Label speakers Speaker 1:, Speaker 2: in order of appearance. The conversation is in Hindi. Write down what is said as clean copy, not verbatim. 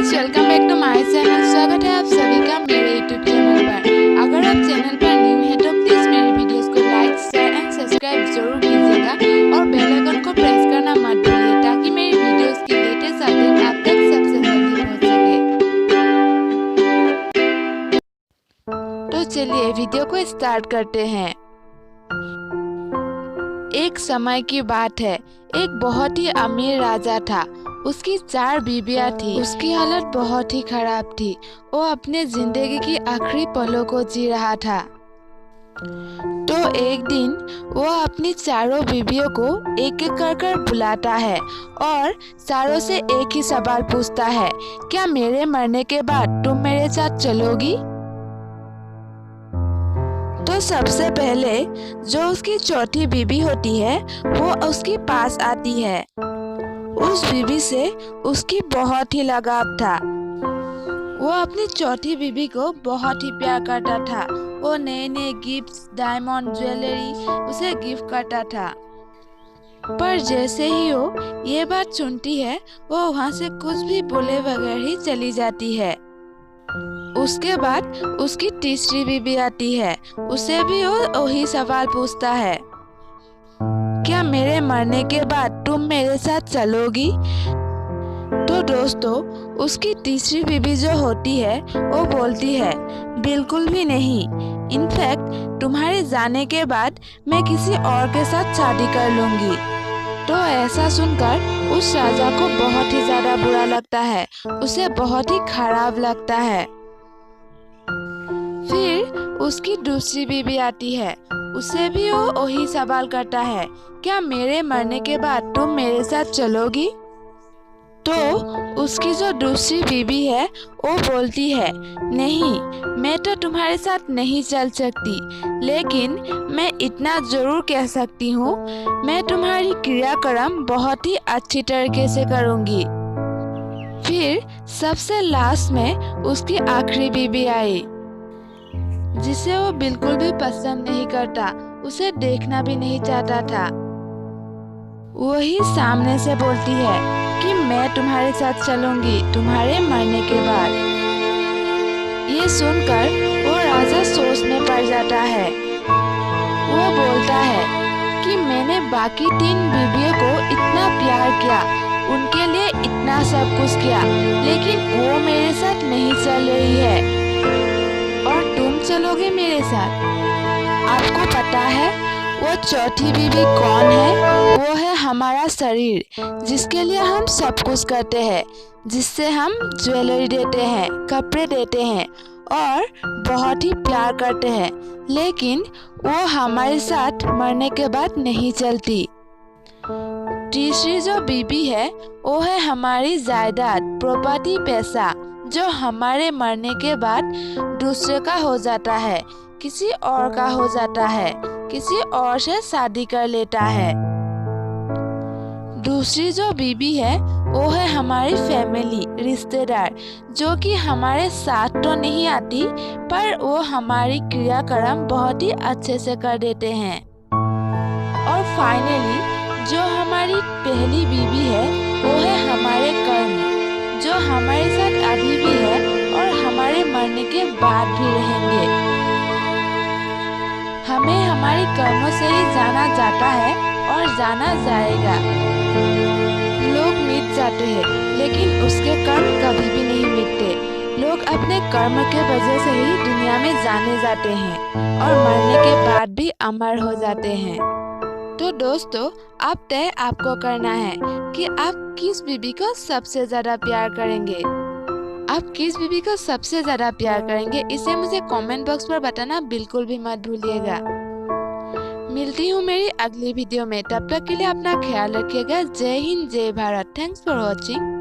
Speaker 1: Friends, welcome back to my channel. स्वागत है आप सभी का मेरे यूट्यूब चैनल पर। अगर आप चैनल पर न्यू हैं तो प्लीज़ मेरे वीडियोस को लाइक, शेयर एंड सब्सक्राइब जरूर कीजिएगा और बेल आइकन को प्रेस करना मत भूलिए ताकि मेरी वीडियोस की लेटेस्ट अपडेट आप तक सबसे जल्दी पहुंच सके। तो चलिए वीडियो को स्टार्ट करते हैं। एक समय की बात है, एक बहुत ही अमीर राजा था। उसकी 4 बीवियां थी। उसकी हालत बहुत ही खराब थी। वो अपने जिंदगी की आखिरी पलों को जी रहा था। तो एक दिन वो अपनी चारों बीवियों को एक एक कर बुलाता है और चारों से एक ही सवाल पूछता है, क्या मेरे मरने के बाद तुम मेरे साथ चलोगी? तो सबसे पहले जो उसकी चौथी बीवी होती है वो उसके पास आती है। उस बीवी से उसकी बहुत ही लगाव था। वो अपनी चौथी बीवी को बहुत ही प्यार करता था। वो नए नए गिफ्ट्स, डायमंड ज्वेलरी उसे गिफ्ट करता था। पर जैसे ही वो ये बात सुनती है वो वहाँ से कुछ भी बोले बगैर ही चली जाती है। उसके बाद उसकी तीसरी बीवी आती है। उसे भी वो वही सवाल पूछता है, क्या मेरे मरने के बाद तुम मेरे साथ चलोगी? तो दोस्तों, उसकी तीसरी बीवी जो होती है वो बोलती है, बिल्कुल भी नहीं। इनफैक्ट तुम्हारे जाने के बाद मैं किसी और के साथ शादी कर लूंगी। तो ऐसा सुनकर उस राजा को बहुत ही ज्यादा बुरा लगता है। उसे बहुत ही खराब लगता है। फिर उसकी दूसरी बीवी आती है। उसे भी वो वही सवाल करता है, क्या मेरे मरने के बाद तुम मेरे साथ चलोगी? तो उसकी जो दूसरी बीवी है वो बोलती है, नहीं, मैं तो तुम्हारे साथ नहीं चल सकती, लेकिन मैं इतना जरूर कह सकती हूँ, मैं तुम्हारी क्रियाक्रम बहुत ही अच्छी तरीके से करूँगी। फिर सबसे लास्ट में उसकी आखिरी बीवी आई, जिसे वो बिल्कुल भी पसंद नहीं करता, उसे देखना भी नहीं चाहता था। वही सामने से बोलती है कि मैं तुम्हारे साथ चलूंगी तुम्हारे मरने के बाद। ये सुनकर वो राजा सोच में पड़ जाता है। वो बोलता है कि मैंने बाकी 3 बीवियों को इतना प्यार किया, उनके लिए इतना सब कुछ किया, लेकिन वो मेरे साथ नहीं चल रही है और तुम चलोगे मेरे साथ। आपको पता है वो चौथी बीवी कौन है? वो है हमारा शरीर, जिसके लिए हम सब कुछ करते हैं, जिससे हम ज्वेलरी देते हैं, कपड़े देते हैं और बहुत ही प्यार करते हैं, लेकिन वो हमारे साथ मरने के बाद नहीं चलती। तीसरी जो बीवी है वो है हमारी जायदाद, प्रॉपर्टी, पैसा, जो हमारे मरने के बाद दूसरे का हो जाता है, किसी और का हो जाता है, किसी और से शादी कर लेता है। दूसरी जो बीवी है वो है हमारी फैमिली, रिश्तेदार, जो कि हमारे साथ तो नहीं आती पर वो हमारी क्रियाक्रम बहुत ही अच्छे से कर देते हैं। और फाइनली जो हमारी पहली बीवी है वो है हमारे कर्म, जो हमारे साथ अभी भी है और हमारे मरने के बाद भी रहेंगे। हमें हमारी कर्मों से ही जाना जाता है और जाना जाएगा। लोग मिट जाते हैं लेकिन उसके कर्म कभी भी नहीं मिटते। लोग अपने कर्म के वजह से ही दुनिया में जाने जाते हैं और मरने के बाद भी अमर हो जाते हैं। तो दोस्तों, अब तय आपको करना है कि आप किस बीवी को सबसे ज्यादा प्यार करेंगे। आप किस बीवी को सबसे ज्यादा प्यार करेंगे, इसे मुझे कमेंट बॉक्स पर बताना बिल्कुल भी मत भूलिएगा। मिलती हूँ मेरी अगली वीडियो में, तब तक के लिए अपना ख्याल रखिएगा। जय हिंद, जय भारत। Thanks for watching.